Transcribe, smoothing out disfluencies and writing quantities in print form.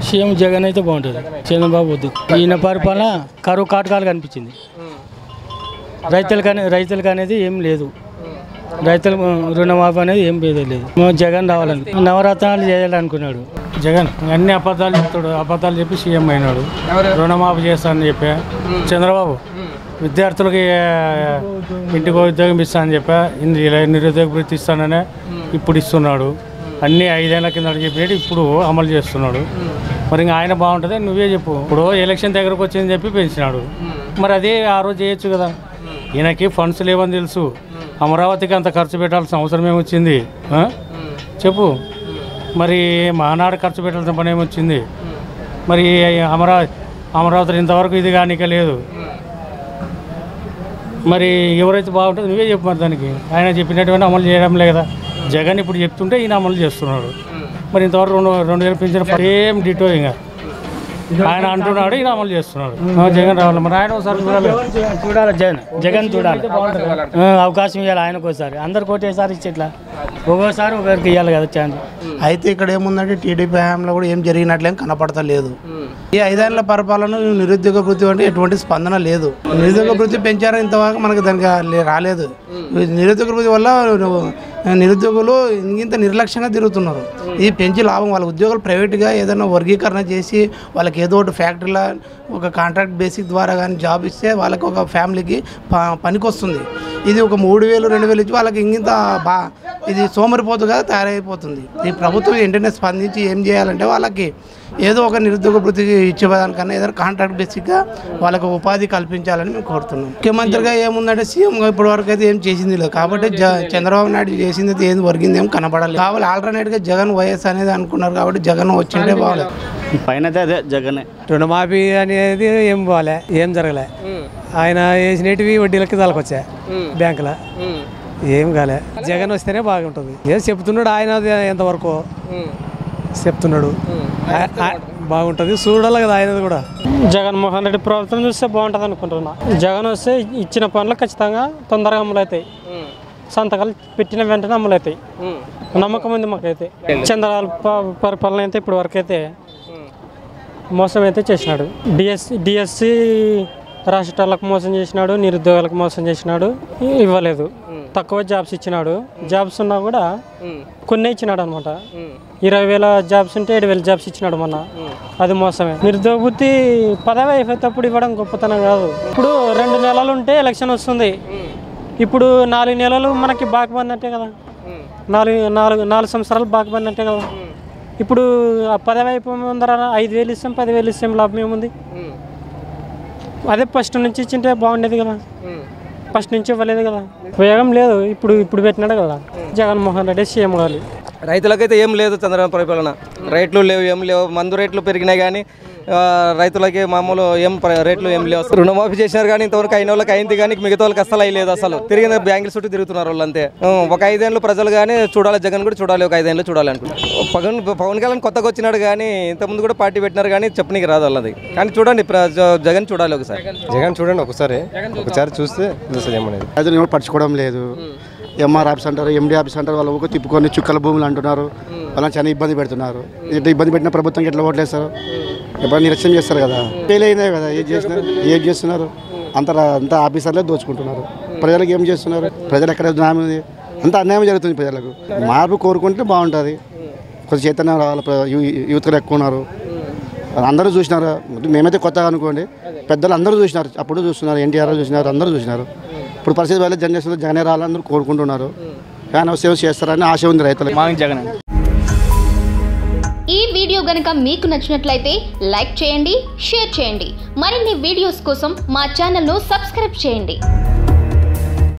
CM Jagan అయితే బాగుంటుంది, చంద్రబాబు వద్దు. ఈయన పరిపాలన కరువు కాటకాలు కనిపించింది. రైతులకు అనేది ఏం లేదు, రైతుల రుణమాఫీ అనేది ఏం లేదు. జగన్ రావాలని నవరత్నాలు చేయాలనుకున్నాడు. జగన్ అన్ని అబద్ధాలు చెప్తాడు, అబద్ధాలు చెప్పి సీఎం అయినాడు. రుణమాఫీ చేస్తానని చెప్పా. చంద్రబాబు విద్యార్థులకి ఇంటికి ఉద్యోగం ఇస్తానని చెప్పా. నిరుద్యోగ వృత్తి ఇస్తాననే ఇప్పుడు ఇస్తున్నాడు. అన్నీ 5 ఏళ్ల కింద చెప్పేది ఇప్పుడు అమలు చేస్తున్నాడు. మరి ఇంకా ఆయన బాగుంటుంది, నువ్వే చెప్పు. ఇప్పుడు ఎలక్షన్ దగ్గరకు వచ్చిందని చెప్పి పెంచినాడు. మరి అదే ఆ రోజు చేయొచ్చు కదా. ఈయనకి ఫండ్స్ లేవని తెలుసు. అమరావతికి అంత ఖర్చు పెట్టాల్సిన అవసరం ఏమొచ్చింది చెప్పు. మరి మహానాడు ఖర్చు పెట్టాల్సిన పని ఏమొచ్చింది. మరి అమరావతి ఇంతవరకు ఇది కానిక లేదు. మరి ఎవరైతే బాగుంటుందో నువ్వే చెప్పు. మరి దానికి ఆయన చెప్పినటువంటి అమలు చేయడం లేదా. జగన్ ఇప్పుడు చెప్తుంటే ఈయన అమలు చేస్తున్నాడు. మరి ఇంతవరకు 2,000 పెంచిన ఏం డిటో ఇంకా ఆయన అంటున్నాడు, ఈయన అమలు చేస్తున్నాడు. జగన్ రావాలి. మరి ఆయన ఒకసారి చూడాలి, జగన్ చూడాలి. అవకాశం ఇవ్వాలి ఆయనకు ఒకసారి. అందరికి ఒకటేసారి ఇచ్చేట్లా ఒక్కోసారి ఒకరికి ఇవ్వాలి కదా ఛాన్స్. అయితే ఇక్కడ ఏముందంటే టీడీపీ హయాంలో కూడా ఏం జరిగినట్లేం కనపడతలేదు. ఈ 5 ఏళ్ల పరిపాలన నిరుద్యోగ వృత్తి అంటే ఎటువంటి స్పందన లేదు. నిరుద్యోగ వృత్తి పెంచారో ఇంతవరకు మనకు దానికి రాలేదు. నిరుద్యోగ వృత్తి వల్ల నిరుద్యోగులు ఇంత నిర్లక్ష్యంగా తిరుగుతున్నారు. ఇది పెంచి లాభం వాళ్ళ ఉద్యోగులు ప్రైవేట్గా ఏదైనా వర్గీకరణ చేసి వాళ్ళకి ఏదో ఒకటి ఫ్యాక్టరీలో ఒక కాంట్రాక్ట్ బేసిక్ ద్వారా కానీ జాబ్ ఇస్తే వాళ్ళకి ఒక ఫ్యామిలీకి పనికి వస్తుంది. ఇది ఒక 3,000 2,000 ఇచ్చి వాళ్ళకి ఇంత ఇది సోమరిపోతుగా తయారైపోతుంది. ఈ ప్రభుత్వం వెంటనే స్పందించి ఏం చేయాలంటే వాళ్ళకి ఏదో ఒక నిరుద్యోగ వృత్తి ఇచ్చేదానికన్నా ఏదైనా కాంట్రాక్ట్ బేసిక్గా వాళ్ళకి ఉపాధి కల్పించాలని మేము కోరుతున్నాం. ముఖ్యమంత్రిగా ఏముందంటే సీఎంగా ఇప్పటి వరకు అయితే ఏం చేసింది లేదు. కాబట్టి చంద్రబాబు నాయుడు చేసింది అయితే ఏం ఒరిగింది ఏం కనపడాలి. కావాలి ఆల్టర్నేట్గా జగన్ వైఎస్ అనేది అనుకున్నారు. కాబట్టి జగన్ వచ్చింటే బాగాలేదు. పైన అదే జగనే. రుణమాఫీ అనేది ఏం బాగాలే, ఏం జరగలే. ఆయన వేసినవి వడ్డీలకి తలకొచ్చా బ్యాంకులో, ఏం కాలే. జగన్ వస్తేనే బాగుంటుంది. ఏం చెప్తున్నాడు ఆయన, ఎంతవరకు చెప్తున్నాడు బాగుంటుంది. చూడాలి కదా ఆయన కూడా. జగన్మోహన్ రెడ్డి ప్రభుత్వం చూస్తే బాగుంటుంది అనుకుంటున్నా. జగన్ వస్తే ఇచ్చిన పనులు ఖచ్చితంగా తొందరగా అమలవుతాయి. సంతకాలు పెట్టిన వెంటనే అమలవుతాయి. నమ్మకం ఉంది మాకైతే. చంద్రబాబు పరిపాలన అయితే ఇప్పటి వరకు అయితే మోసం అయితే చేసినాడు. డిఎస్సి రాష్ట్రాలకు మోసం చేసినాడు, నిరుద్యోగులకు మోసం చేసినాడు, ఇవ్వలేదు. తక్కువ జాబ్స్ ఇచ్చినాడు. జాబ్స్ ఉన్నా కూడా కొన్ని ఇచ్చినాడు అనమాట. 20,000 జాబ్స్ ఉంటే 7,000 జాబ్స్ ఇచ్చినాడు మొన్న. అది మోసమే. నిరుద్యోగ వృత్తి పదవి అయిపోయేటప్పుడు ఇవ్వడం గొప్పతనం కాదు. ఇప్పుడు 2 నెలలు ఉంటే ఎలక్షన్ వస్తుంది. ఇప్పుడు 4 నెలలు మనకి బాగా పడినట్టే కదా. 4 సంవత్సరాలు బాగా పడినట్టే కదా. ఇప్పుడు ఆ పదవి అయిపోయి ముందర 5,000 ఇస్తాం, 10,000 ఇస్తాం, లాభం ఏముంది. అదే ఫస్ట్ నుంచి ఇచ్చింటే బాగుండేది కదా. ఫస్ట్ నుంచి ఇవ్వలేదు కదా, ఉపయోగం లేదు. ఇప్పుడు పెట్టినాడు కదా జగన్మోహన్ రెడ్డి సీఎం కావాలి. రైతులకైతే ఏం లేదు చంద్రబాబు పరిపాలన. రేట్లు లేవు, ఏం లేవు. మందు రేట్లు పెరిగినాయి కానీ రైతులకి మామూలు రేట్లు ఏం లేవు. రుణమాఫీ చేసినారు కానీ ఇంతవరకు అయిన వాళ్ళకి అయింది కానీ మిగతా వాళ్ళకి అసలు అయ్యలేదు. అసలు తిరిగిన బ్యాంకుల చుట్టూ తిరుగుతున్నారు వాళ్ళు అంతే. ఒక 5 ఏళ్ళు ప్రజలు కానీ చూడాలి, జగన్ కూడా చూడాలి. ఒక 5 ఏళ్ళు చూడాలి అనుకుంటున్నారు. పవన్ కళ్యాణ్ కొత్తగా వచ్చినాడు కానీ ఇంతకుముందు కూడా పార్టీ పెట్టినారు కానీ చెప్పనీకి రాదు వాళ్ళది. కానీ చూడండి, జగన్ చూడాలి ఒకసారి. జగన్ చూడండి ఒకసారి చూస్తే ఏమనేది అయితే ఎవరు పట్టుకోవడం లేదు. ఎంఆర్ ఆఫీస్ అంటారు, ఎండి ఆఫీస్ అంటారు. వాళ్ళు ఒక తిప్పుకొని చుక్కల భూములు అంటున్నారు. వాళ్ళని చాలా ఇబ్బంది పెడుతున్నారు. ఇట్లా ఇబ్బంది పెట్టిన ప్రభుత్వంకి ఎట్లా ఓట్లేస్తారు? ఎప్పుడైనా నిరసన చేస్తారు కదా. ఫెయిల్ అయినా కదా. ఏం చేస్తున్నారు? అంత ఆఫీసర్లే దోచుకుంటున్నారు. ప్రజలకు ఏం చేస్తున్నారు? ప్రజలు ఎక్కడ న్యాయం ఉంది? అంత అన్యాయం జరుగుతుంది ప్రజలకు. మార్పు కోరుకుంటే బాగుంటుంది. కొంచెం చైతన్యం రావాలి. యూత్లు ఎక్కువ ఉన్నారు. అందరూ చూసినారు. మేమైతే కొత్తగా అనుకోండి, పెద్దలు అందరూ చూసినారు. అప్పుడు చూస్తున్నారు, ఎన్టీఆర్ చూసినారు, అందరూ చూసినారు. ఇప్పుడు పరిస్థితి వల్ల జనరేషన్లో జగనే రావాలని కోరుకుంటున్నారు. కానీ సేవ చేస్తారని ఆశ ఉంది రైతులకు. జగన్. ఈ వీడియో గనుక మీకు నచ్చినట్లయితే లైక్ చేయండి, షేర్ చేయండి. మరిన్ని వీడియోస్ కోసం మా ఛానల్ను సబ్స్క్రైబ్ చేయండి.